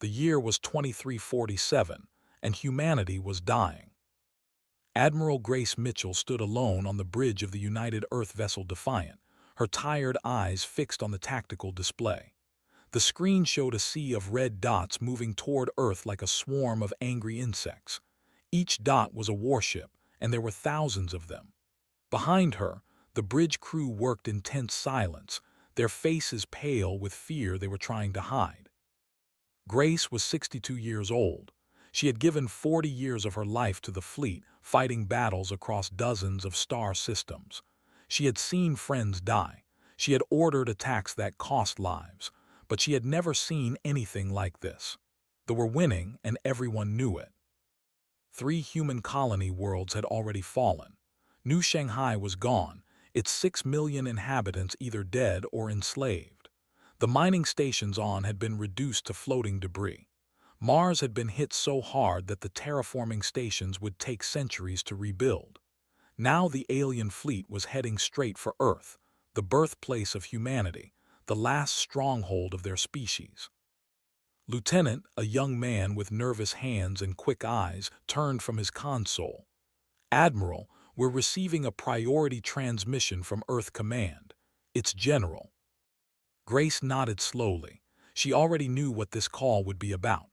The year was 2347, and humanity was dying. Admiral Grace Mitchell stood alone on the bridge of the United Earth vessel Defiant, her tired eyes fixed on the tactical display. The screen showed a sea of red dots moving toward Earth like a swarm of angry insects. Each dot was a warship, and there were thousands of them. Behind her, the bridge crew worked in tense silence, their faces pale with fear they were trying to hide. Grace was 62 years old. She had given 40 years of her life to the fleet, fighting battles across dozens of star systems. She had seen friends die. She had ordered attacks that cost lives. But she had never seen anything like this. They were winning, and everyone knew it. 3 human colony worlds had already fallen. New Shanghai was gone, its 6 million inhabitants either dead or enslaved. The mining stations on had been reduced to floating debris. Mars had been hit so hard that the terraforming stations would take centuries to rebuild. Now the alien fleet was heading straight for Earth, the birthplace of humanity, the last stronghold of their species. Lieutenant, a young man with nervous hands and quick eyes, turned from his console. "Admiral, we're receiving a priority transmission from Earth Command. It's General." Grace nodded slowly. She already knew what this call would be about.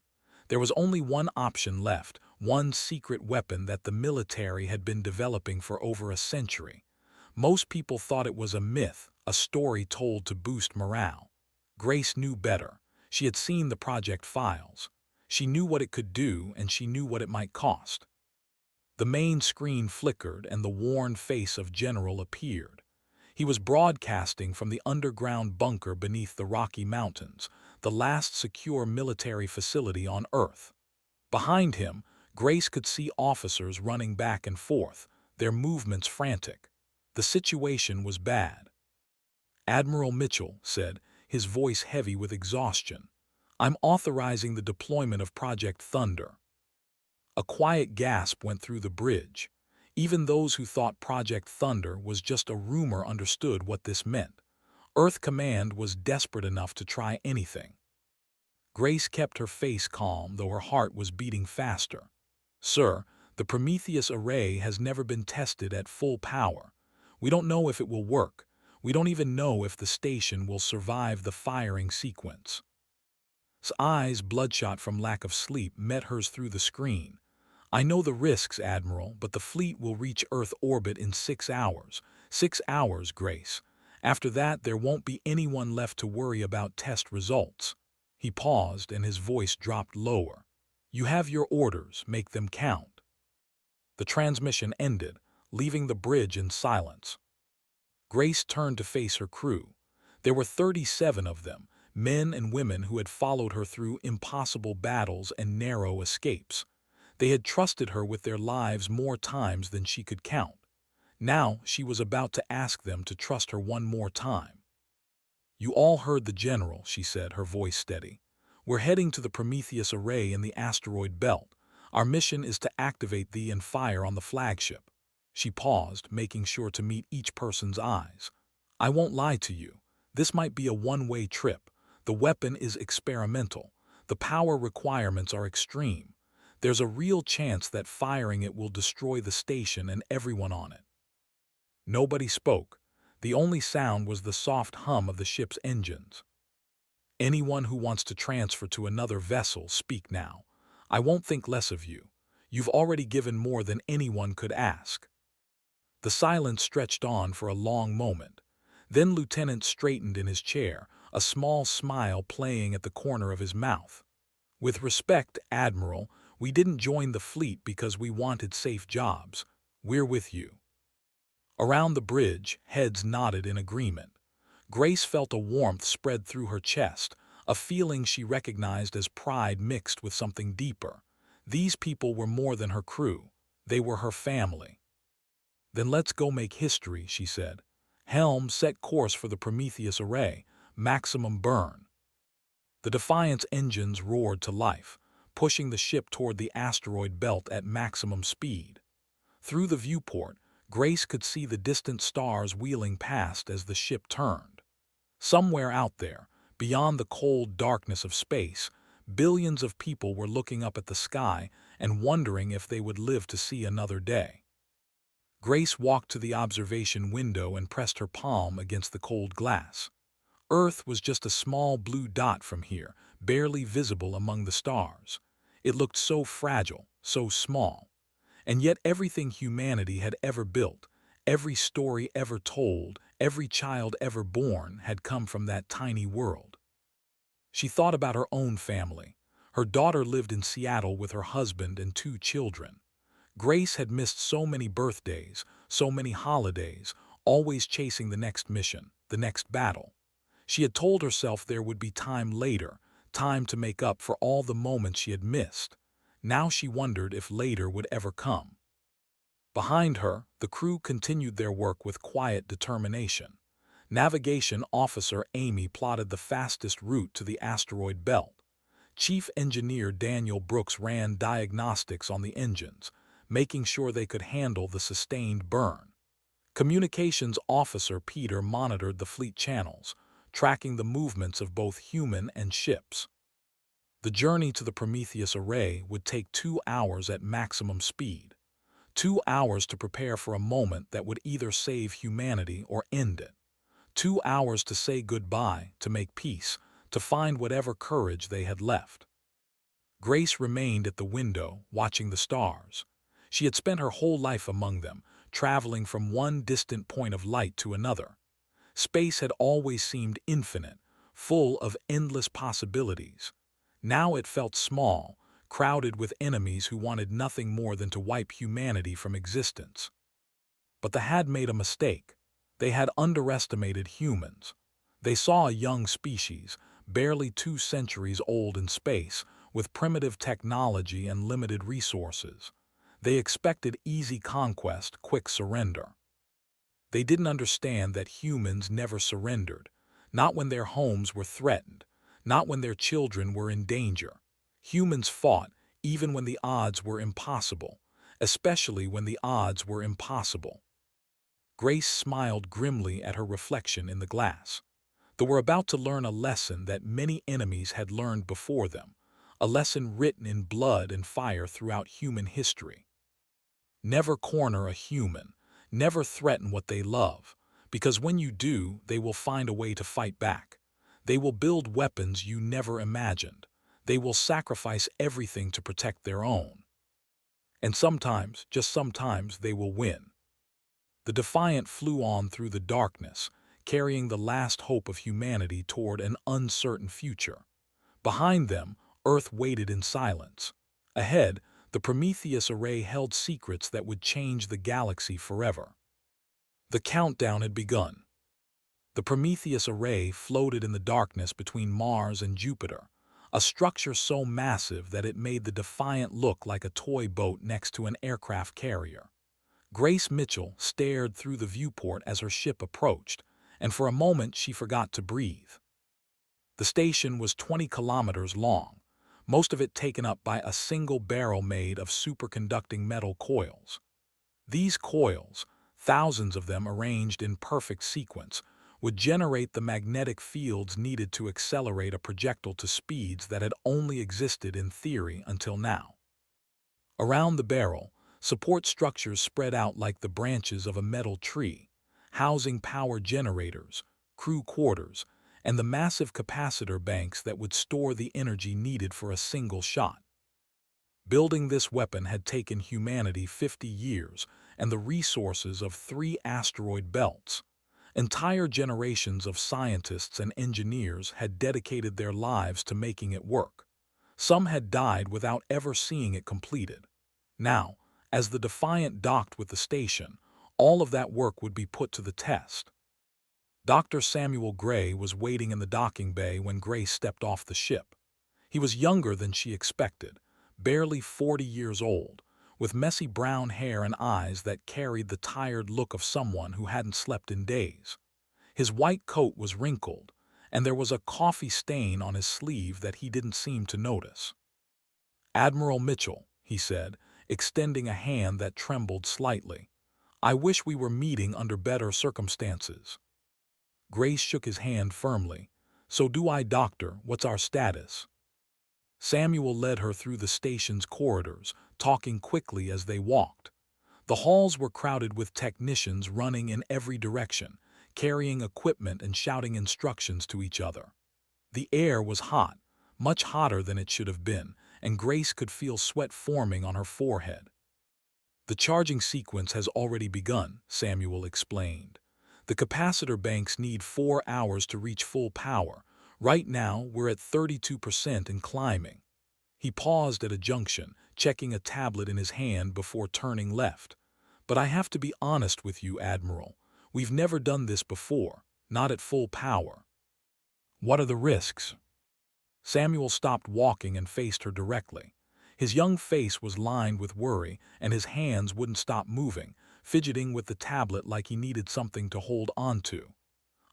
There was only one option left, one secret weapon that the military had been developing for over a century. Most people thought it was a myth, a story told to boost morale. Grace knew better. She had seen the project files. She knew what it could do, and she knew what it might cost. The main screen flickered, and the worn face of General appeared. He was broadcasting from the underground bunker beneath the Rocky Mountains, the last secure military facility on Earth. Behind him, Grace could see officers running back and forth, their movements frantic. The situation was bad. Admiral Mitchell said, his voice heavy with exhaustion, "I'm authorizing the deployment of Project Thunder." A quiet gasp went through the bridge. Even those who thought Project Thunder was just a rumor understood what this meant. Earth Command was desperate enough to try anything. Grace kept her face calm, though her heart was beating faster. "Sir, the Prometheus array has never been tested at full power. We don't know if it will work. We don't even know if the station will survive the firing sequence." His eyes, bloodshot from lack of sleep, met hers through the screen. "I know the risks, Admiral, but the fleet will reach Earth orbit in 6 hours. 6 hours, Grace. After that, there won't be anyone left to worry about test results." He paused, and his voice dropped lower. "You have your orders, make them count." The transmission ended, leaving the bridge in silence. Grace turned to face her crew. There were 37 of them, men and women who had followed her through impossible battles and narrow escapes. They had trusted her with their lives more times than she could count. Now she was about to ask them to trust her one more time. "You all heard the General," she said, her voice steady. "We're heading to the Prometheus array in the asteroid belt. Our mission is to activate thee and fire on the flagship." She paused, making sure to meet each person's eyes. "I won't lie to you. This might be a one-way trip. The weapon is experimental. The power requirements are extreme. There's a real chance that firing it will destroy the station and everyone on it." Nobody spoke. The only sound was the soft hum of the ship's engines. "Anyone who wants to transfer to another vessel, speak now. I won't think less of you. You've already given more than anyone could ask." The silence stretched on for a long moment. Then Lieutenant straightened in his chair, a small smile playing at the corner of his mouth. "With respect, Admiral, we didn't join the fleet because we wanted safe jobs. We're with you." Around the bridge, heads nodded in agreement. Grace felt a warmth spread through her chest, a feeling she recognized as pride mixed with something deeper. These people were more than her crew. They were her family. "Then let's go make history," she said. "Helm, set course for the Prometheus array. Maximum burn." The Defiant's engines roared to life, pushing the ship toward the asteroid belt at maximum speed. Through the viewport, Grace could see the distant stars wheeling past as the ship turned. Somewhere out there, beyond the cold darkness of space, Billions of people were looking up at the sky and wondering if they would live to see another day. Grace walked to the observation window and pressed her palm against the cold glass. Earth was just a small blue dot from here, barely visible among the stars. It looked so fragile, so small. And yet everything humanity had ever built, every story ever told, every child ever born had come from that tiny world. She thought about her own family. Her daughter lived in Seattle with her husband and 2 children. Grace had missed so many birthdays, so many holidays, always chasing the next mission, the next battle. She had told herself there would be time later, time to make up for all the moments she had missed. Now she wondered if later would ever come. Behind her, the crew continued their work with quiet determination. Navigation Officer Amy plotted the fastest route to the asteroid belt. Chief Engineer Daniel Brooks ran diagnostics on the engines, making sure they could handle the sustained burn. Communications Officer Peter monitored the fleet channels, tracking the movements of both human and ships. The journey to the Prometheus array would take 2 hours at maximum speed. 2 hours to prepare for a moment that would either save humanity or end it. 2 hours to say goodbye, to make peace, to find whatever courage they had left. Grace remained at the window, watching the stars. She had spent her whole life among them, traveling from one distant point of light to another. Space had always seemed infinite, full of endless possibilities. Now it felt small, crowded with enemies who wanted nothing more than to wipe humanity from existence. But they had made a mistake. They had underestimated humans. They saw a young species, barely 2 centuries old in space, with primitive technology and limited resources. They expected easy conquest, quick surrender. They didn't understand that humans never surrendered, not when their homes were threatened, not when their children were in danger. Humans fought, even when the odds were impossible, especially when the odds were impossible. Grace smiled grimly at her reflection in the glass. They were about to learn a lesson that many enemies had learned before them, a lesson written in blood and fire throughout human history. Never corner a human, never threaten what they love, because when you do, they will find a way to fight back. They will build weapons you never imagined. They will sacrifice everything to protect their own. And sometimes, just sometimes, they will win. The Defiant flew on through the darkness, carrying the last hope of humanity toward an uncertain future. Behind them, Earth waited in silence. Ahead, the Prometheus array held secrets that would change the galaxy forever. The countdown had begun. The Prometheus array floated in the darkness between Mars and Jupiter, a structure so massive that it made the Defiant look like a toy boat next to an aircraft carrier. Grace Mitchell stared through the viewport as her ship approached, and for a moment she forgot to breathe. The station was 20 kilometers long, most of it taken up by a single barrel made of superconducting metal coils. These coils, thousands of them arranged in perfect sequence, would generate the magnetic fields needed to accelerate a projectile to speeds that had only existed in theory until now. Around the barrel, support structures spread out like the branches of a metal tree, housing power generators, crew quarters, and the massive capacitor banks that would store the energy needed for a single shot. Building this weapon had taken humanity 50 years and the resources of 3 asteroid belts. Entire generations of scientists and engineers had dedicated their lives to making it work. Some had died without ever seeing it completed. Now, as the Defiant docked with the station, all of that work would be put to the test. Dr. Samuel Gray was waiting in the docking bay when Grace stepped off the ship. He was younger than she expected, barely 40 years old, with messy brown hair and eyes that carried the tired look of someone who hadn't slept in days. His white coat was wrinkled, and there was a coffee stain on his sleeve that he didn't seem to notice. "Admiral Mitchell," he said, extending a hand that trembled slightly. "I wish we were meeting under better circumstances." Grace shook his hand firmly. "So do I, Doctor. What's our status?" Samuel led her through the station's corridors, talking quickly as they walked. The halls were crowded with technicians running in every direction, carrying equipment and shouting instructions to each other. The air was hot, much hotter than it should have been, and Grace could feel sweat forming on her forehead. "The charging sequence has already begun," Samuel explained. "The capacitor banks need 4 hours to reach full power. Right now, we're at 32% and climbing." He paused at a junction, checking a tablet in his hand before turning left. "But I have to be honest with you, Admiral. We've never done this before, not at full power." "What are the risks?" Samuel stopped walking and faced her directly. His young face was lined with worry, and his hands wouldn't stop moving, fidgeting with the tablet like he needed something to hold onto.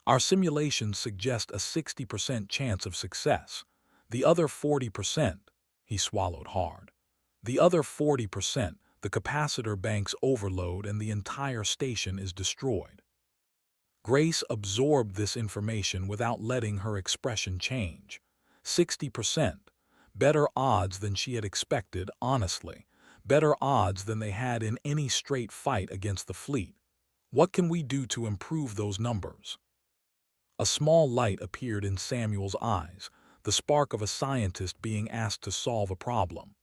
"Our simulations suggest a 60% chance of success. The other 40%, he swallowed hard. "The other 40%, the capacitor banks overload and the entire station is destroyed." Grace absorbed this information without letting her expression change. 60%. Better odds than she had expected, honestly. Better odds than they had in any straight fight against the fleet. What can we do to improve those numbers? A small light appeared in Samuel's eyes, the spark of a scientist being asked to solve a problem.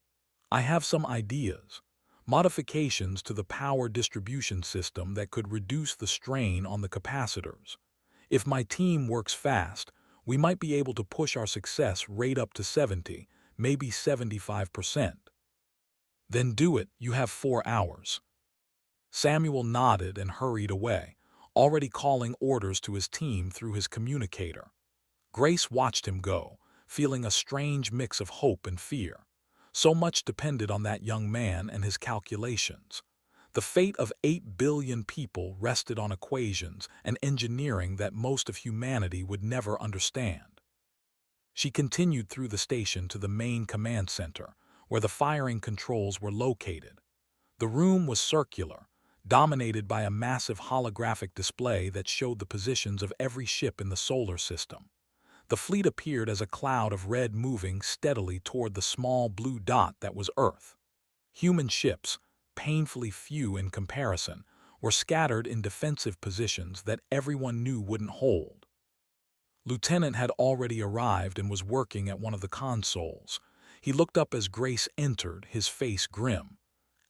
"I have some ideas. Modifications to the power distribution system that could reduce the strain on the capacitors. If my team works fast, we might be able to push our success rate up to 70, maybe 75%. "Then do it, you have 4 hours. Samuel nodded and hurried away, already calling orders to his team through his communicator. Grace watched him go, feeling a strange mix of hope and fear. So much depended on that young man and his calculations. The fate of 8 billion people rested on equations and engineering that most of humanity would never understand. She continued through the station to the main command center, where the firing controls were located. The room was circular, dominated by a massive holographic display that showed the positions of every ship in the solar system. The fleet appeared as a cloud of red moving steadily toward the small blue dot that was Earth. Human ships, painfully few in comparison, were scattered in defensive positions that everyone knew wouldn't hold. Lieutenant had already arrived and was working at one of the consoles. He looked up as Grace entered, his face grim.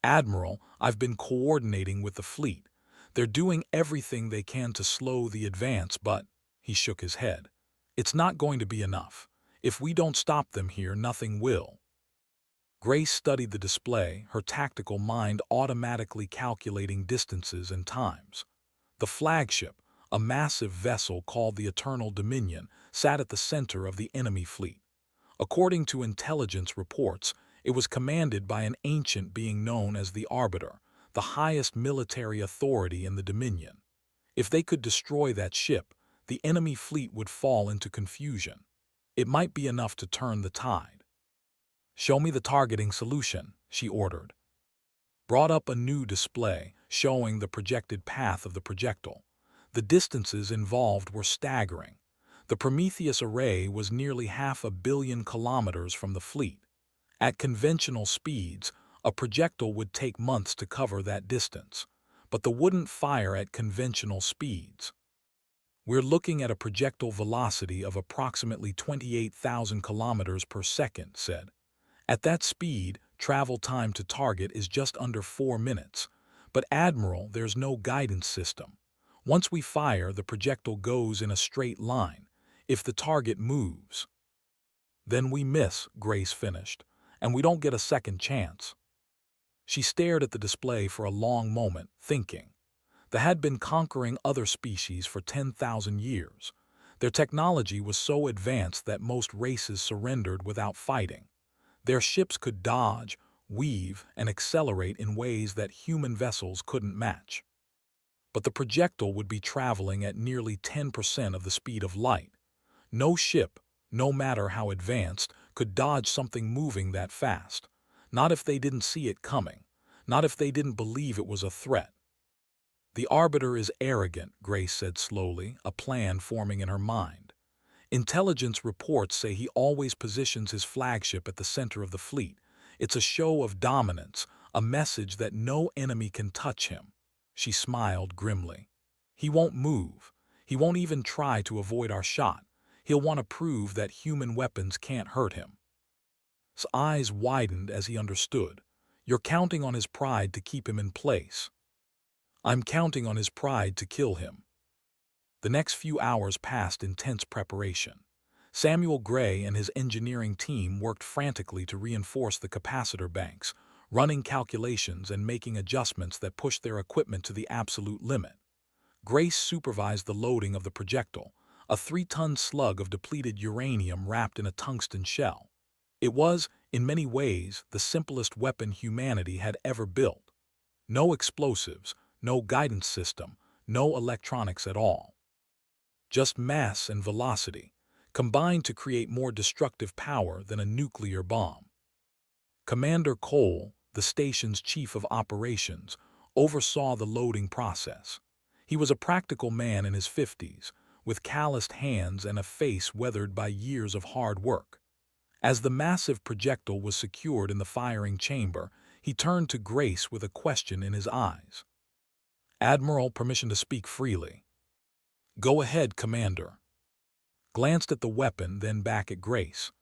"Admiral, I've been coordinating with the fleet. They're doing everything they can to slow the advance, but—" he shook his head. "It's not going to be enough. If we don't stop them here, nothing will." Grace studied the display, her tactical mind automatically calculating distances and times. The flagship, a massive vessel called the Eternal Dominion, sat at the center of the enemy fleet. According to intelligence reports, it was commanded by an ancient being known as the Arbiter, the highest military authority in the Dominion. If they could destroy that ship, the enemy fleet would fall into confusion. It might be enough to turn the tide. "Show me the targeting solution," she ordered. Brought up a new display, showing the projected path of the projectile. The distances involved were staggering. The Prometheus array was nearly 500 million kilometers from the fleet. At conventional speeds, a projectile would take months to cover that distance, but the wouldn't fire at conventional speeds. "We're looking at a projectile velocity of approximately 28,000 kilometers per second," said. "At that speed, travel time to target is just under 4 minutes. But Admiral, there's no guidance system. Once we fire, the projectile goes in a straight line. If the target moves—" "Then we miss," Grace finished, "and we don't get a second chance." She stared at the display for a long moment, thinking. They had been conquering other species for 10,000 years. Their technology was so advanced that most races surrendered without fighting. Their ships could dodge, weave, and accelerate in ways that human vessels couldn't match. But the projectile would be traveling at nearly 10% of the speed of light. No ship, no matter how advanced, could dodge something moving that fast. Not if they didn't see it coming. Not if they didn't believe it was a threat. "The Arbiter is arrogant," Grace said slowly, a plan forming in her mind. Intelligence reports say he always positions his flagship at the center of the fleet. It's a show of dominance, a message that no enemy can touch him. She smiled grimly. He won't move. He won't even try to avoid our shot. He'll want to prove that human weapons can't hurt him. His eyes widened as he understood. You're counting on his pride to keep him in place. I'm counting on his pride to kill him. The next few hours passed in tense preparation. Samuel Gray and his engineering team worked frantically to reinforce the capacitor banks, running calculations and making adjustments that pushed their equipment to the absolute limit. Grace supervised the loading of the projectile, a 3-ton slug of depleted uranium wrapped in a tungsten shell. It was, in many ways, the simplest weapon humanity had ever built. No explosives, no guidance system, no electronics at all. Just mass and velocity, combined to create more destructive power than a nuclear bomb. Commander Cole, the station's chief of operations, oversaw the loading process. He was a practical man in his 50s, with calloused hands and a face weathered by years of hard work. As the massive projectile was secured in the firing chamber, he turned to Grace with a question in his eyes. "Admiral, permission to speak freely." "Go ahead, Commander." Glanced at the weapon, then back at Grace.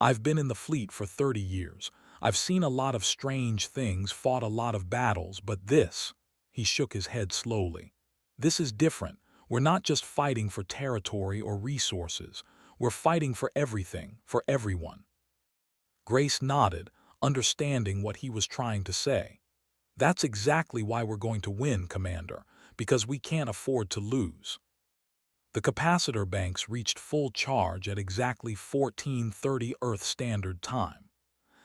"I've been in the fleet for 30 years. I've seen a lot of strange things, fought a lot of battles, but this," he shook his head slowly, "this is different. We're not just fighting for territory or resources. We're fighting for everything, for everyone." Grace nodded, understanding what he was trying to say. "That's exactly why we're going to win, Commander, because we can't afford to lose." The capacitor banks reached full charge at exactly 14:30 Earth Standard Time.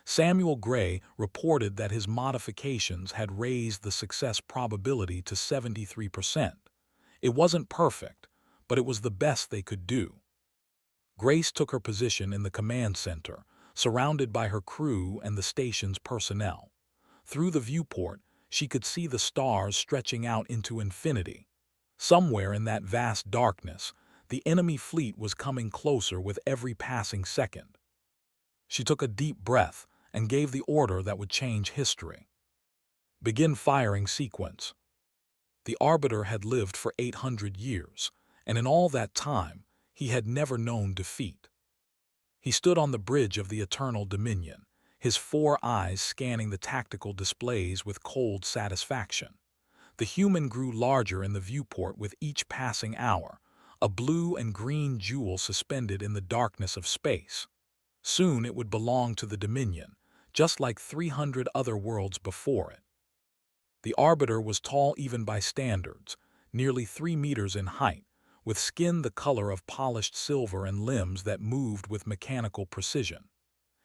Samuel Gray reported that his modifications had raised the success probability to 73%. It wasn't perfect, but it was the best they could do. Grace took her position in the command center, surrounded by her crew and the station's personnel. Through the viewport, she could see the stars stretching out into infinity. Somewhere in that vast darkness, the enemy fleet was coming closer with every passing second. She took a deep breath and gave the order that would change history. "Begin firing sequence." The Arbiter had lived for 800 years, and in all that time, he had never known defeat. He stood on the bridge of the Eternal Dominion, his 4 eyes scanning the tactical displays with cold satisfaction. The human grew larger in the viewport with each passing hour, a blue and green jewel suspended in the darkness of space. Soon it would belong to the Dominion, just like 300 other worlds before it. The Arbiter was tall even by standards, nearly 3 meters in height, with skin the color of polished silver and limbs that moved with mechanical precision.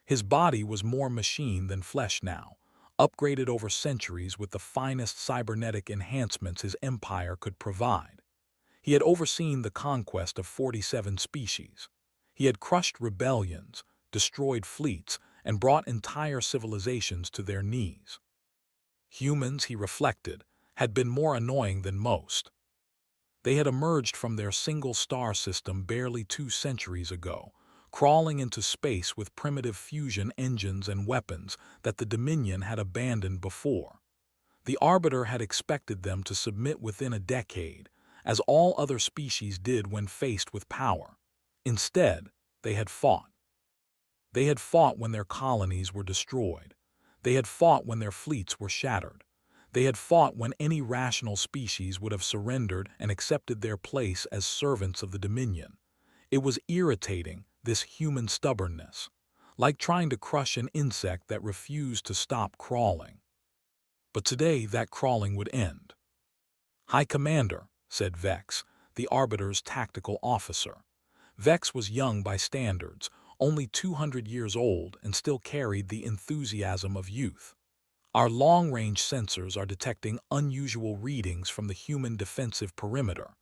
His body was more machine than flesh now, upgraded over centuries with the finest cybernetic enhancements his empire could provide. He had overseen the conquest of 47 species. He had crushed rebellions, destroyed fleets, and brought entire civilizations to their knees. Humans, he reflected, had been more annoying than most. They had emerged from their single star system barely 2 centuries ago, crawling into space with primitive fusion engines and weapons that the Dominion had abandoned before. The Arbiter had expected them to submit within a decade, as all other species did when faced with power. Instead, they had fought. They had fought when their colonies were destroyed. They had fought when their fleets were shattered. They had fought when any rational species would have surrendered and accepted their place as servants of the Dominion. It was irritating, this human stubbornness, like trying to crush an insect that refused to stop crawling. But today that crawling would end. "High Commander," said Vex, the Arbiter's tactical officer. Vex was young by standards, only 200 years old, and still carried the enthusiasm of youth. "Our long-range sensors are detecting unusual readings from the human defensive perimeter.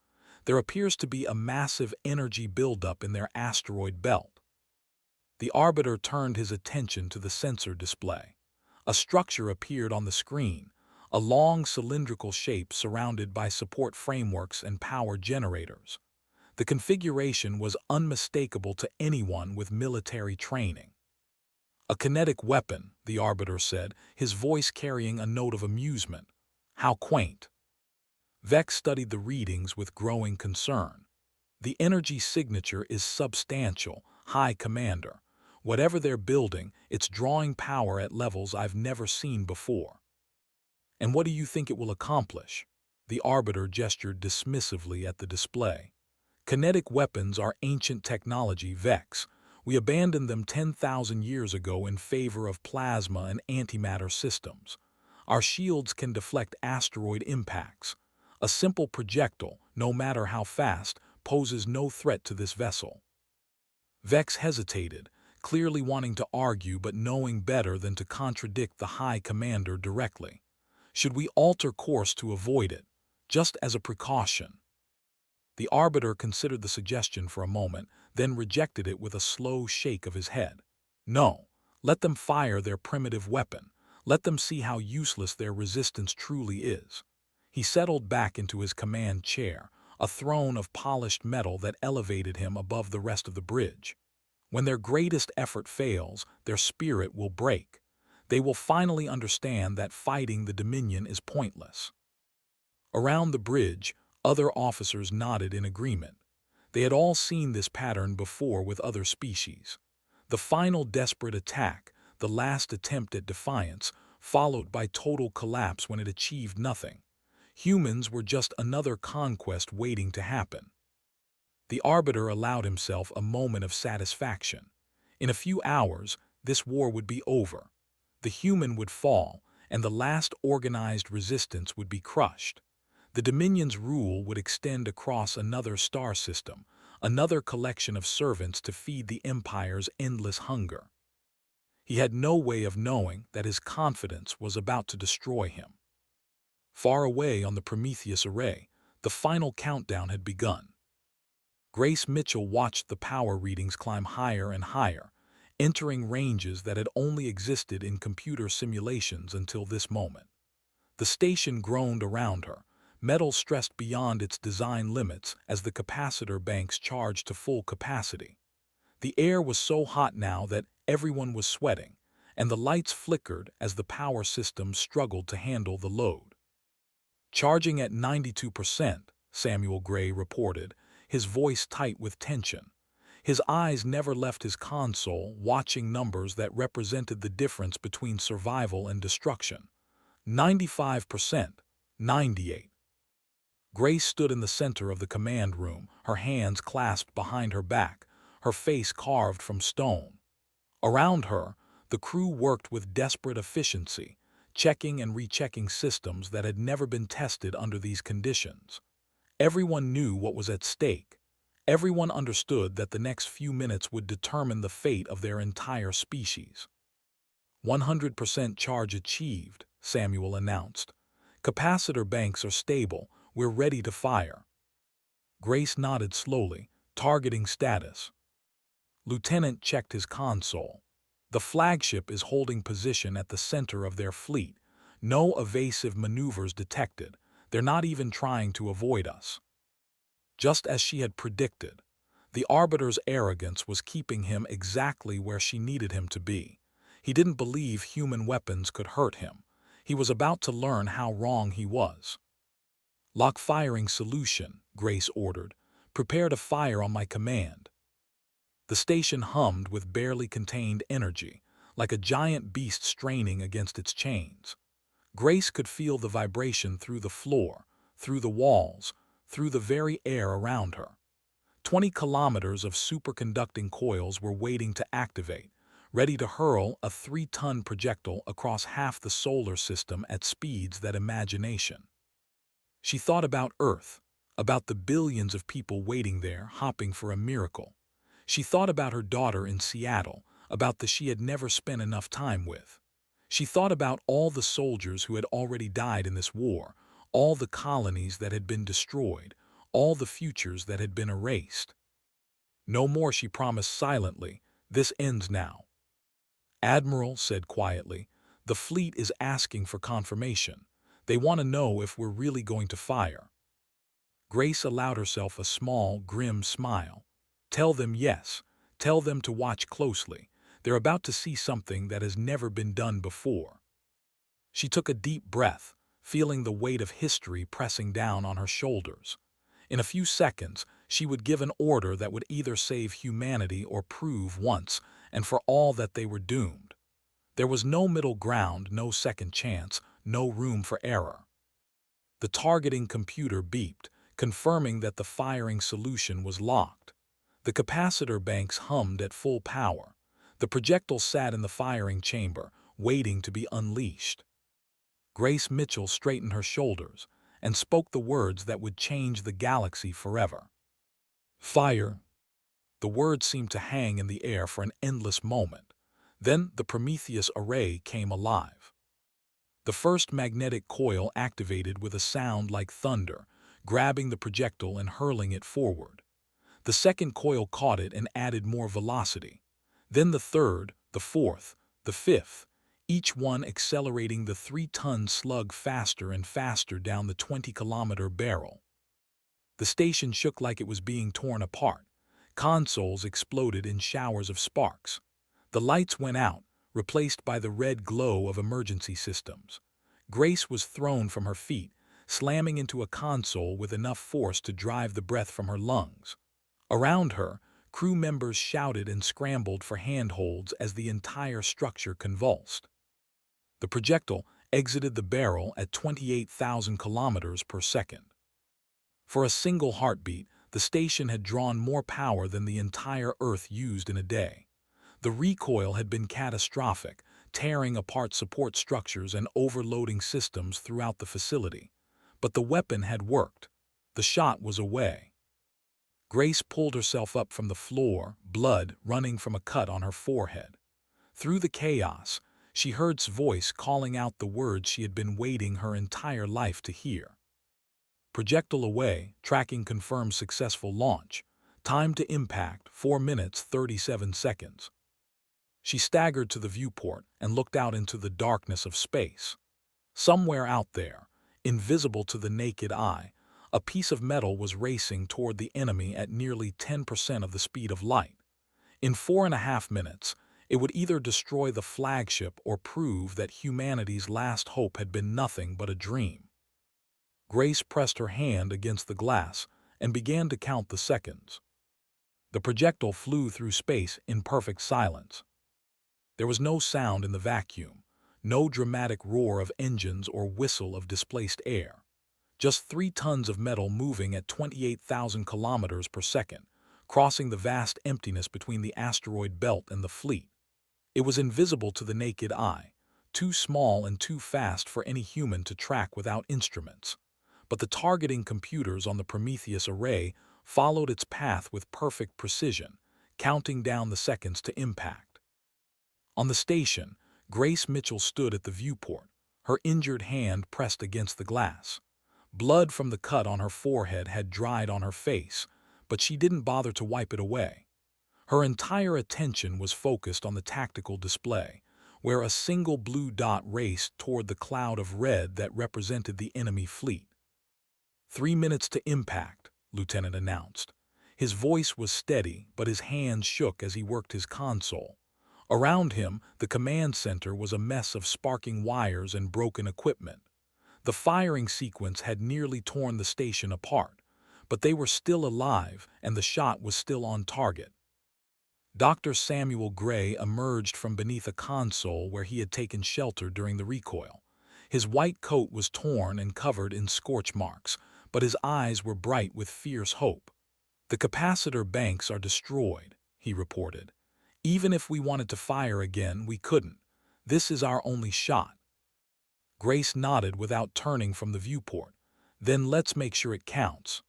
There appears to be a massive energy buildup in their asteroid belt." The Arbiter turned his attention to the sensor display. A structure appeared on the screen, a long cylindrical shape surrounded by support frameworks and power generators. The configuration was unmistakable to anyone with military training. "A kinetic weapon," the Arbiter said, his voice carrying a note of amusement. "How quaint." Vex studied the readings with growing concern. "The energy signature is substantial, High Commander. Whatever they're building, it's drawing power at levels I've never seen before." "And what do you think it will accomplish?" The Arbiter gestured dismissively at the display. "Kinetic weapons are ancient technology, Vex. We abandoned them 10,000 years ago in favor of plasma and antimatter systems. Our shields can deflect asteroid impacts. A simple projectile, no matter how fast, poses no threat to this vessel." Vex hesitated, clearly wanting to argue but knowing better than to contradict the High Commander directly. "Should we alter course to avoid it, just as a precaution?" The Arbiter considered the suggestion for a moment, then rejected it with a slow shake of his head. "No, let them fire their primitive weapon. Let them see how useless their resistance truly is." He settled back into his command chair, a throne of polished metal that elevated him above the rest of the bridge. "When their greatest effort fails, their spirit will break. They will finally understand that fighting the Dominion is pointless." Around the bridge, other officers nodded in agreement. They had all seen this pattern before with other species. The final desperate attack, the last attempt at defiance, followed by total collapse when it achieved nothing. Humans were just another conquest waiting to happen. The Arbiter allowed himself a moment of satisfaction. In a few hours, this war would be over. The human would fall, and the last organized resistance would be crushed. The Dominion's rule would extend across another star system, another collection of servants to feed the Empire's endless hunger. He had no way of knowing that his confidence was about to destroy him. Far away on the Prometheus array, the final countdown had begun. Grace Mitchell watched the power readings climb higher and higher, entering ranges that had only existed in computer simulations until this moment. The station groaned around her, metal stressed beyond its design limits as the capacitor banks charged to full capacity. The air was so hot now that everyone was sweating, and the lights flickered as the power system struggled to handle the load. "Charging at 92%, Samuel Gray reported, his voice tight with tension. His eyes never left his console, watching numbers that represented the difference between survival and destruction. 95%, 98. Grace stood in the center of the command room, her hands clasped behind her back, her face carved from stone. Around her, the crew worked with desperate efficiency, checking and rechecking systems that had never been tested under these conditions. Everyone knew what was at stake. Everyone understood that the next few minutes would determine the fate of their entire species. 100% charge achieved, Samuel announced. "Capacitor banks are stable. We're ready to fire." Grace nodded slowly, targeting status. Lieutenant checked his console. "The flagship is holding position at the center of their fleet. No evasive maneuvers detected. They're not even trying to avoid us." Just as she had predicted, the Arbiter's arrogance was keeping him exactly where she needed him to be. He didn't believe human weapons could hurt him. He was about to learn how wrong he was. "Lock firing solution," Grace ordered. "Prepare to fire on my command." The station hummed with barely contained energy, like a giant beast straining against its chains. Grace could feel the vibration through the floor, through the walls, through the very air around her. 20 kilometers of superconducting coils were waiting to activate, ready to hurl a 3-ton projectile across half the solar system at speeds that imagination. She thought about Earth, about the billions of people waiting there, hopping for a miracle. She thought about her daughter in Seattle, about the she had never spent enough time with. She thought about all the soldiers who had already died in this war, all the colonies that had been destroyed, all the futures that had been erased. "No more," she promised silently. "This ends now." "Admiral," said quietly, "the fleet is asking for confirmation. They want to know if we're really going to fire." Grace allowed herself a small, grim smile. Tell them yes. Tell them to watch closely. They're about to see something that has never been done before. She took a deep breath, feeling the weight of history pressing down on her shoulders. In a few seconds, she would give an order that would either save humanity or prove once and for all that they were doomed. There was no middle ground, no second chance, no room for error. The targeting computer beeped, confirming that the firing solution was locked. The capacitor banks hummed at full power. The projectile sat in the firing chamber, waiting to be unleashed. Grace Mitchell straightened her shoulders and spoke the words that would change the galaxy forever. Fire. The words seemed to hang in the air for an endless moment. Then the Prometheus array came alive. The first magnetic coil activated with a sound like thunder, grabbing the projectile and hurling it forward. The second coil caught it and added more velocity. Then the third, the fourth, the fifth, each one accelerating the 3-ton slug faster and faster down the 20-kilometer barrel. The station shook like it was being torn apart. Consoles exploded in showers of sparks. The lights went out, replaced by the red glow of emergency systems. Grace was thrown from her feet, slamming into a console with enough force to drive the breath from her lungs. Around her, crew members shouted and scrambled for handholds as the entire structure convulsed. The projectile exited the barrel at 28,000 kilometers per second. For a single heartbeat, the station had drawn more power than the entire Earth used in a day. The recoil had been catastrophic, tearing apart support structures and overloading systems throughout the facility. But the weapon had worked. The shot was away. Grace pulled herself up from the floor, blood running from a cut on her forehead. Through the chaos, she heard his voice calling out the words she had been waiting her entire life to hear. Projectile away, tracking confirmed successful launch. Time to impact, 4 minutes 37 seconds. She staggered to the viewport and looked out into the darkness of space. Somewhere out there, invisible to the naked eye, a piece of metal was racing toward the enemy at nearly 10% of the speed of light. In 4.5 minutes, it would either destroy the flagship or prove that humanity's last hope had been nothing but a dream. Grace pressed her hand against the glass and began to count the seconds. The projectile flew through space in perfect silence. There was no sound in the vacuum, no dramatic roar of engines or whistle of displaced air. Just 3 tons of metal moving at 28,000 kilometers per second, crossing the vast emptiness between the asteroid belt and the fleet. It was invisible to the naked eye, too small and too fast for any human to track without instruments. But the targeting computers on the Prometheus array followed its path with perfect precision, counting down the seconds to impact. On the station, Grace Mitchell stood at the viewport, her injured hand pressed against the glass. Blood from the cut on her forehead had dried on her face, but she didn't bother to wipe it away. Her entire attention was focused on the tactical display, where a single blue dot raced toward the cloud of red that represented the enemy fleet. 3 minutes to impact, Lieutenant announced. His voice was steady, but his hands shook as he worked his console. Around him, the command center was a mess of sparking wires and broken equipment. The firing sequence had nearly torn the station apart, but they were still alive and the shot was still on target. Dr. Samuel Gray emerged from beneath a console where he had taken shelter during the recoil. His white coat was torn and covered in scorch marks, but his eyes were bright with fierce hope. "The capacitor banks are destroyed," he reported. "Even if we wanted to fire again, we couldn't. This is our only shot." Grace nodded without turning from the viewport. "Then let's make sure it counts."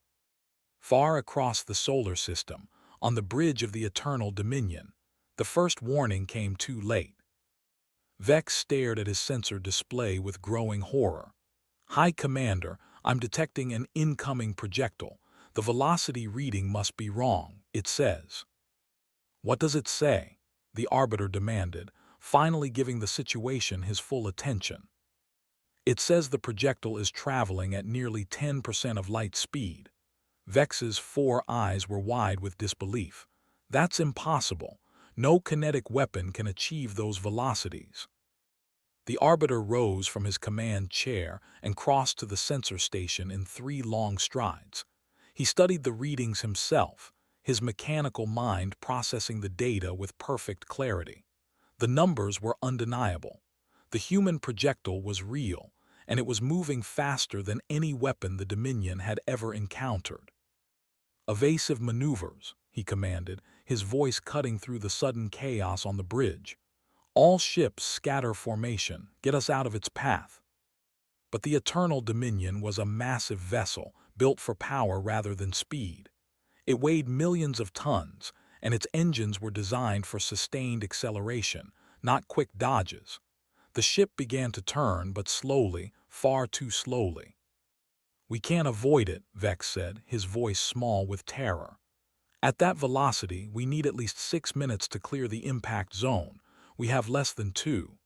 Far across the solar system, on the bridge of the Eternal Dominion, the first warning came too late. Vex stared at his sensor display with growing horror. "High Commander, I'm detecting an incoming projectile. The velocity reading must be wrong, it says." "What does it say?" the Arbiter demanded, finally giving the situation his full attention. "It says the projectile is traveling at nearly 10% of light speed. Vex's 4 eyes were wide with disbelief. That's impossible. No kinetic weapon can achieve those velocities. The Arbiter rose from his command chair and crossed to the sensor station in 3 long strides. He studied the readings himself, his mechanical mind processing the data with perfect clarity. The numbers were undeniable. The human projectile was real, and it was moving faster than any weapon the Dominion had ever encountered. "Evasive maneuvers," he commanded, his voice cutting through the sudden chaos on the bridge. "All ships scatter formation, get us out of its path." But the Eternal Dominion was a massive vessel, built for power rather than speed. It weighed millions of tons, and its engines were designed for sustained acceleration, not quick dodges. The ship began to turn, but slowly, far too slowly. "We can't avoid it," Vex said, his voice small with terror. "At that velocity, we need at least 6 minutes to clear the impact zone. We have less than 2.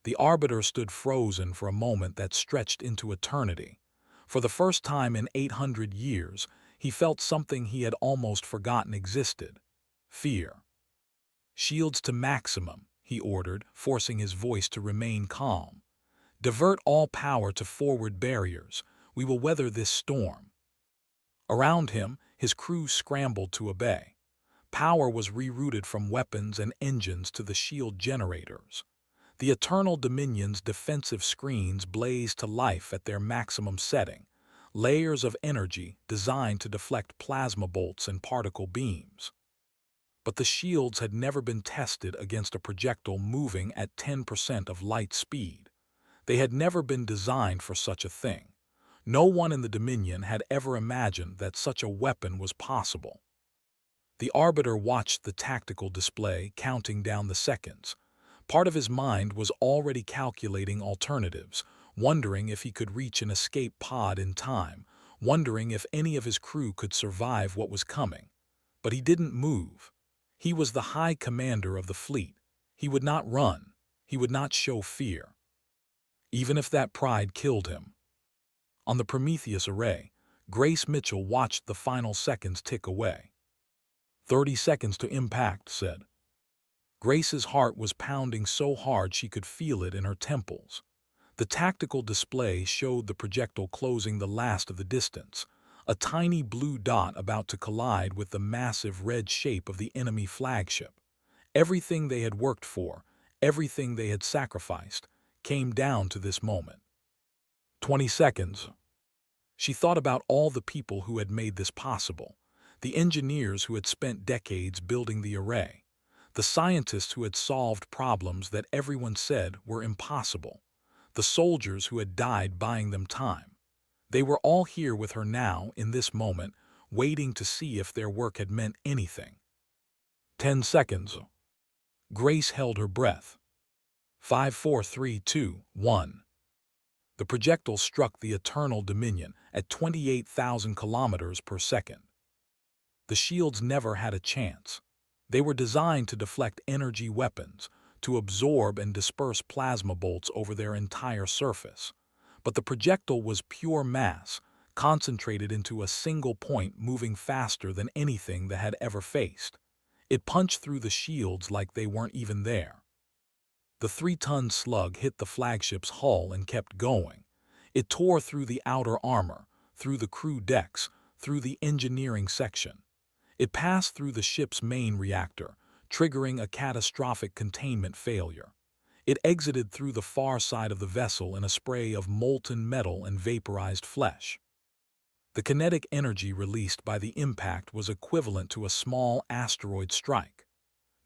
The Arbiter stood frozen for a moment that stretched into eternity. For the first time in 800 years, he felt something he had almost forgotten existed: fear. "Shields to maximum," he ordered, forcing his voice to remain calm. "Divert all power to forward barriers. We will weather this storm." Around him, his crew scrambled to obey. Power was rerouted from weapons and engines to the shield generators. The Eternal Dominion's defensive screens blazed to life at their maximum setting, layers of energy designed to deflect plasma bolts and particle beams. But the shields had never been tested against a projectile moving at 10% of light speed. They had never been designed for such a thing. No one in the Dominion had ever imagined that such a weapon was possible. The Arbiter watched the tactical display, counting down the seconds. Part of his mind was already calculating alternatives, wondering if he could reach an escape pod in time, wondering if any of his crew could survive what was coming. But he didn't move. He was the High Commander of the fleet. He would not run. He would not show fear. Even if that pride killed him. On the Prometheus array, Grace Mitchell watched the final seconds tick away. 30 seconds to impact, said. Grace's heart was pounding so hard she could feel it in her temples. The tactical display showed the projectile closing the last of the distance, a tiny blue dot about to collide with the massive red shape of the enemy flagship. Everything they had worked for, everything they had sacrificed, came down to this moment. 20 seconds. She thought about all the people who had made this possible, the engineers who had spent decades building the array, the scientists who had solved problems that everyone said were impossible, the soldiers who had died buying them time. They were all here with her now, in this moment, waiting to see if their work had meant anything. 10 seconds. Grace held her breath. 5, 4, 3, 2, 1. The projectile struck the Eternal Dominion at 28,000 kilometers per second. The shields never had a chance. They were designed to deflect energy weapons, to absorb and disperse plasma bolts over their entire surface. But the projectile was pure mass, concentrated into a single point, moving faster than anything that had ever faced. It punched through the shields like they weren't even there. The 3-ton slug hit the flagship's hull and kept going. It tore through the outer armor, through the crew decks, through the engineering section. It passed through the ship's main reactor, triggering a catastrophic containment failure. It exited through the far side of the vessel in a spray of molten metal and vaporized flesh. The kinetic energy released by the impact was equivalent to a small asteroid strike.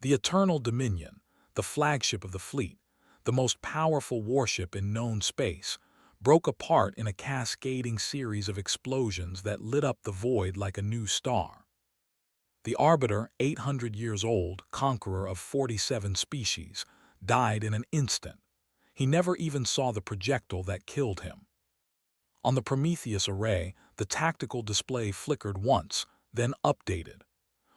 The Eternal Dominion, the flagship of the fleet, the most powerful warship in known space, broke apart in a cascading series of explosions that lit up the void like a new star. The Arbiter, 800 years old, conqueror of 47 species, died in an instant. He never even saw the projectile that killed him. On the Prometheus array, the tactical display flickered once, then updated.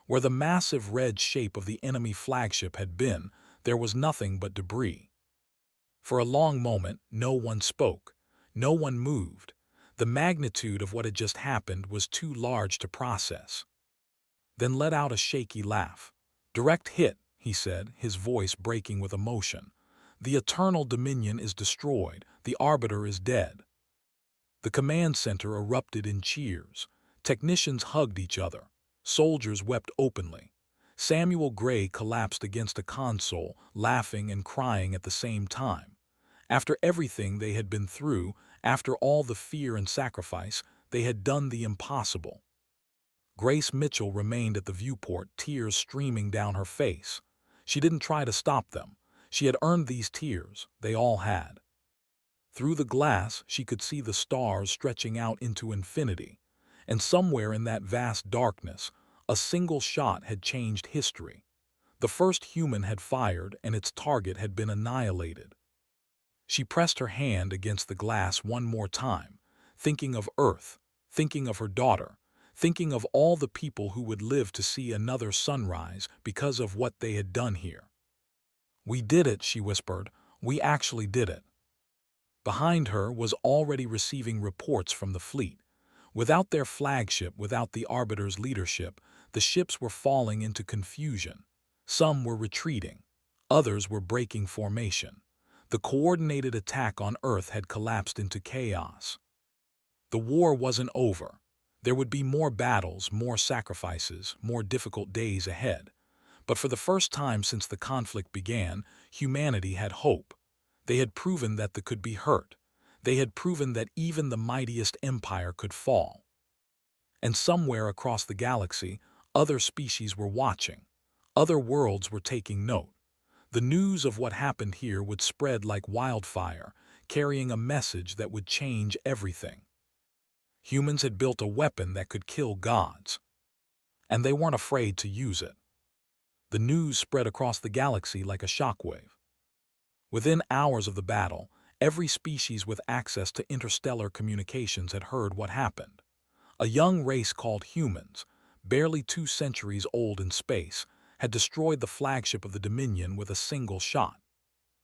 Where the massive red shape of the enemy flagship had been, there was nothing but debris. For a long moment, no one spoke. No one moved. The magnitude of what had just happened was too large to process. Then let out a shaky laugh. "Direct hit," he said, his voice breaking with emotion. "The Eternal Dominion is destroyed. The Arbiter is dead." The command center erupted in cheers. Technicians hugged each other. Soldiers wept openly. Samuel Gray collapsed against a console, laughing and crying at the same time. After everything they had been through, after all the fear and sacrifice, they had done the impossible. Grace Mitchell remained at the viewport, tears streaming down her face. She didn't try to stop them. She had earned these tears. They all had. Through the glass, she could see the stars stretching out into infinity. And somewhere in that vast darkness, a single shot had changed history. The first human had fired, and its target had been annihilated. She pressed her hand against the glass one more time, thinking of Earth, thinking of her daughter, thinking of all the people who would live to see another sunrise because of what they had done here. "We did it," she whispered. "We actually did it." Behind her was already receiving reports from the fleet. Without their flagship, without the Arbiter's leadership, the ships were falling into confusion. Some were retreating. Others were breaking formation. The coordinated attack on Earth had collapsed into chaos. The war wasn't over. There would be more battles, more sacrifices, more difficult days ahead. But for the first time since the conflict began, humanity had hope. They had proven that they could be hurt. They had proven that even the mightiest empire could fall. And somewhere across the galaxy, other species were watching. Other worlds were taking note. The news of what happened here would spread like wildfire, carrying a message that would change everything. Humans had built a weapon that could kill gods. And they weren't afraid to use it. The news spread across the galaxy like a shockwave. Within hours of the battle, every species with access to interstellar communications had heard what happened. A young race called humans, barely 2 centuries old in space, had destroyed the flagship of the Dominion with a single shot.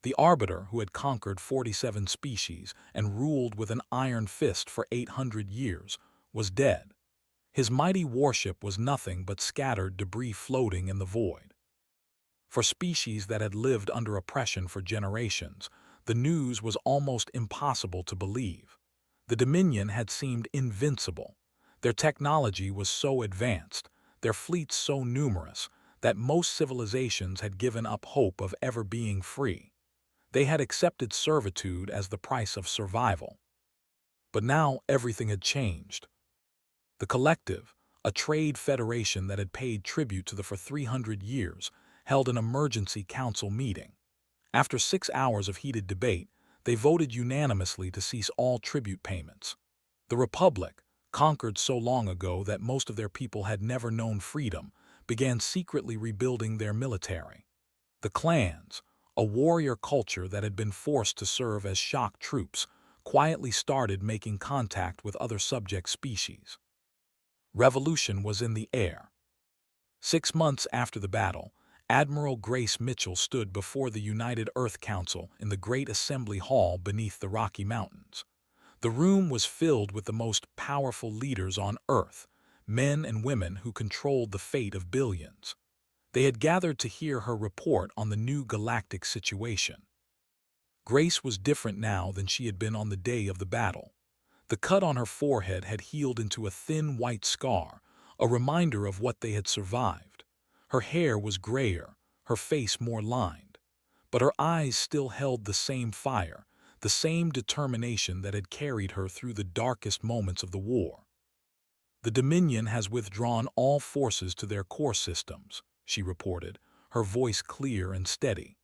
The Arbiter, who had conquered 47 species and ruled with an iron fist for 800 years, was dead. His mighty warship was nothing but scattered debris floating in the void. For species that had lived under oppression for generations, the news was almost impossible to believe. The Dominion had seemed invincible. Their technology was so advanced, their fleets so numerous, that most civilizations had given up hope of ever being free. They had accepted servitude as the price of survival. But now everything had changed. The Collective, a trade federation that had paid tribute to them for 300 years, held an emergency council meeting. After 6 hours of heated debate, they voted unanimously to cease all tribute payments. The Republic, conquered so long ago that most of their people had never known freedom, began secretly rebuilding their military. The clans, a warrior culture that had been forced to serve as shock troops, quietly started making contact with other subject species. Revolution was in the air. 6 months after the battle, Admiral Grace Mitchell stood before the United Earth Council in the Great Assembly Hall beneath the Rocky Mountains. The room was filled with the most powerful leaders on Earth, men and women who controlled the fate of billions. They had gathered to hear her report on the new galactic situation. Grace was different now than she had been on the day of the battle. The cut on her forehead had healed into a thin white scar, a reminder of what they had survived. Her hair was grayer, her face more lined, but her eyes still held the same fire, the same determination that had carried her through the darkest moments of the war. "The Dominion has withdrawn all forces to their core systems," she reported, her voice clear and steady.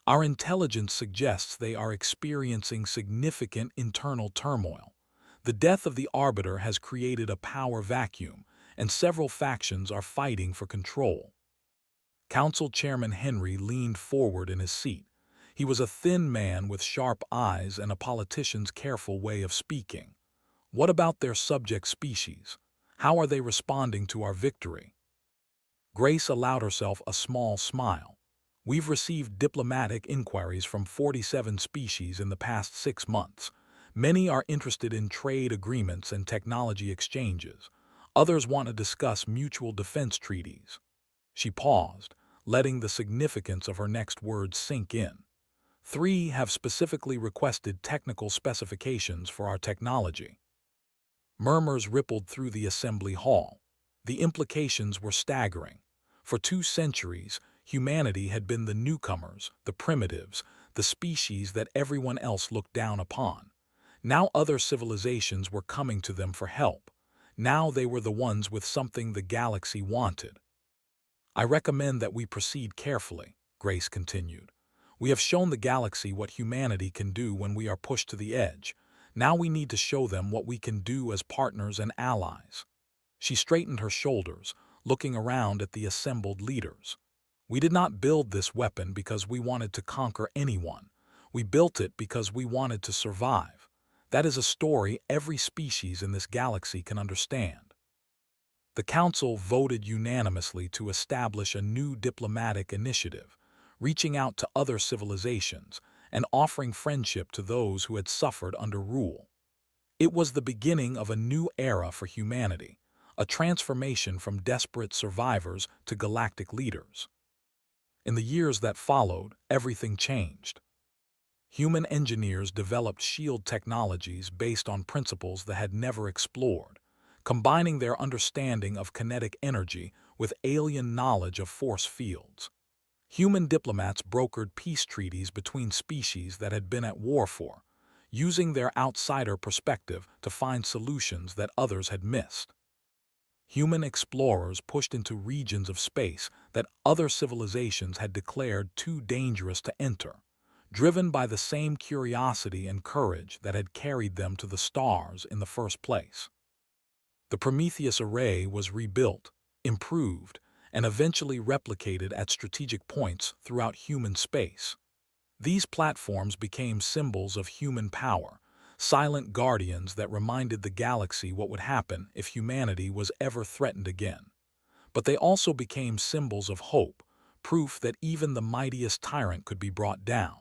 "Our intelligence suggests they are experiencing significant internal turmoil. The death of the Arbiter has created a power vacuum, and several factions are fighting for control." Council Chairman Henry leaned forward in his seat. He was a thin man with sharp eyes and a politician's careful way of speaking. "What about their subject species? How are they responding to our victory?" Grace allowed herself a small smile. "We've received diplomatic inquiries from 47 species in the past 6 months. Many are interested in trade agreements and technology exchanges. Others want to discuss mutual defense treaties. She paused, letting the significance of her next words sink in. 3 have specifically requested technical specifications for our technology. Murmurs rippled through the assembly hall. The implications were staggering. For 2 centuries, humanity had been the newcomers, the primitives, the species that everyone else looked down upon. Now other civilizations were coming to them for help. Now they were the ones with something the galaxy wanted. I recommend that we proceed carefully, Grace continued. We have shown the galaxy what humanity can do when we are pushed to the edge. Now we need to show them what we can do as partners and allies. She straightened her shoulders, looking around at the assembled leaders. We did not build this weapon because we wanted to conquer anyone. We built it because we wanted to survive. That is a story every species in this galaxy can understand. The Council voted unanimously to establish a new diplomatic initiative, reaching out to other civilizations and offering friendship to those who had suffered under rule. It was the beginning of a new era for humanity, a transformation from desperate survivors to galactic leaders. In the years that followed, everything changed. Human engineers developed shield technologies based on principles they had never explored, combining their understanding of kinetic energy with alien knowledge of force fields. Human diplomats brokered peace treaties between species that had been at war for, using their outsider perspective to find solutions that others had missed. Human explorers pushed into regions of space that other civilizations had declared too dangerous to enter, driven by the same curiosity and courage that had carried them to the stars in the first place. The Prometheus array was rebuilt, improved, and eventually replicated at strategic points throughout human space. These platforms became symbols of human power, silent guardians that reminded the galaxy what would happen if humanity was ever threatened again. But they also became symbols of hope, proof that even the mightiest tyrant could be brought down.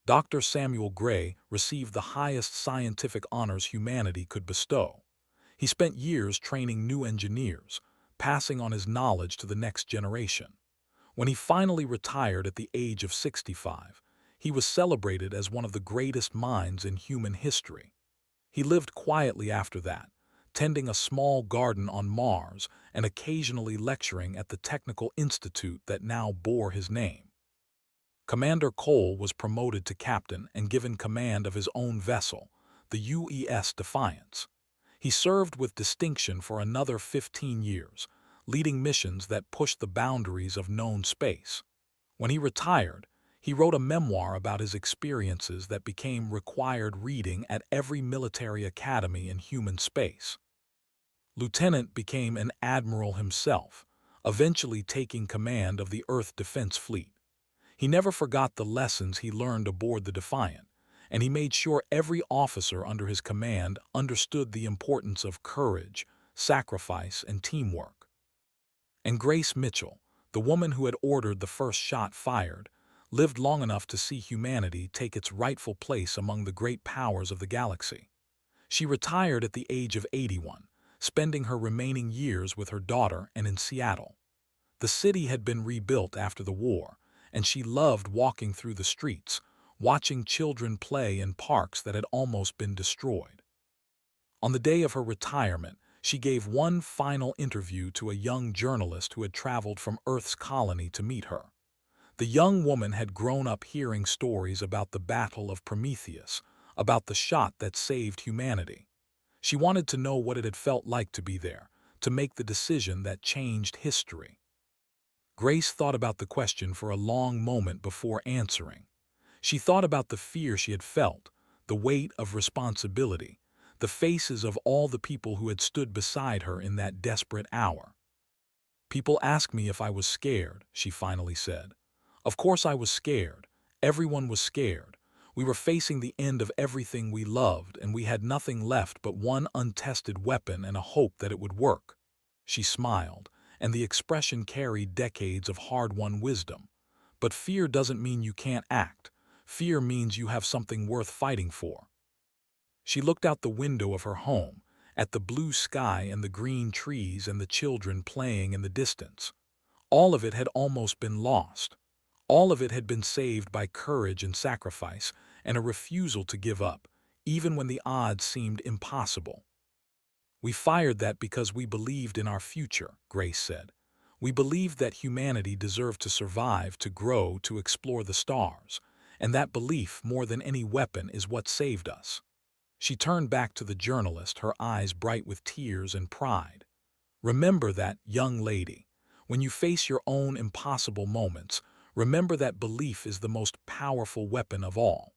Dr. Samuel Gray received the highest scientific honors humanity could bestow. He spent years training new engineers, passing on his knowledge to the next generation. When he finally retired at the age of 65, he was celebrated as one of the greatest minds in human history. He lived quietly after that, tending a small garden on Mars and occasionally lecturing at the technical institute that now bore his name. Commander Cole was promoted to captain and given command of his own vessel, the UES Defiance. He served with distinction for another 15 years, leading missions that pushed the boundaries of known space. When he retired, he wrote a memoir about his experiences that became required reading at every military academy in human space. Lieutenant became an admiral himself, eventually taking command of the Earth Defense Fleet. He never forgot the lessons he learned aboard the Defiant, and he made sure every officer under his command understood the importance of courage, sacrifice, and teamwork. And Grace Mitchell, the woman who had ordered the first shot fired, lived long enough to see humanity take its rightful place among the great powers of the galaxy. She retired at the age of 81, spending her remaining years with her daughter and in Seattle. The city had been rebuilt after the war, and she loved walking through the streets, watching children play in parks that had almost been destroyed. On the day of her retirement, she gave one final interview to a young journalist who had traveled from Earth's colony to meet her. The young woman had grown up hearing stories about the Battle of Prometheus, about the shot that saved humanity. She wanted to know what it had felt like to be there, to make the decision that changed history. Grace thought about the question for a long moment before answering. She thought about the fear she had felt, the weight of responsibility, the faces of all the people who had stood beside her in that desperate hour. "People ask me if I was scared," she finally said. "Of course I was scared. Everyone was scared. We were facing the end of everything we loved, and we had nothing left but one untested weapon and a hope that it would work." She smiled, and the expression carried decades of hard-won wisdom. But fear doesn't mean you can't act. Fear means you have something worth fighting for. She looked out the window of her home, at the blue sky and the green trees and the children playing in the distance. All of it had almost been lost. All of it had been saved by courage and sacrifice and a refusal to give up, even when the odds seemed impossible. "We fired that because we believed in our future," Grace said. "We believed that humanity deserved to survive, to grow, to explore the stars. And that belief, more than any weapon, is what saved us." She turned back to the journalist, her eyes bright with tears and pride. "Remember that, young lady. When you face your own impossible moments, remember that belief is the most powerful weapon of all."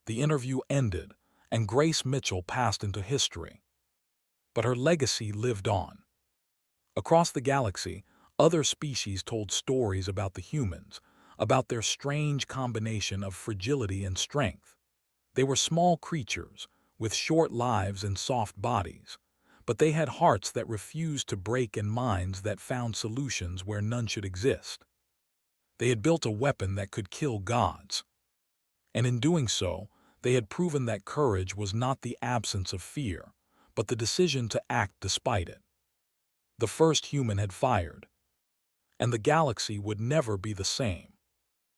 The interview ended, and Grace Mitchell passed into history. But her legacy lived on. Across the galaxy, other species told stories about the humans, about their strange combination of fragility and strength. They were small creatures, with short lives and soft bodies, but they had hearts that refused to break and minds that found solutions where none should exist. They had built a weapon that could kill gods. And in doing so, they had proven that courage was not the absence of fear, but the decision to act despite it. The first human had fired, and the galaxy would never be the same.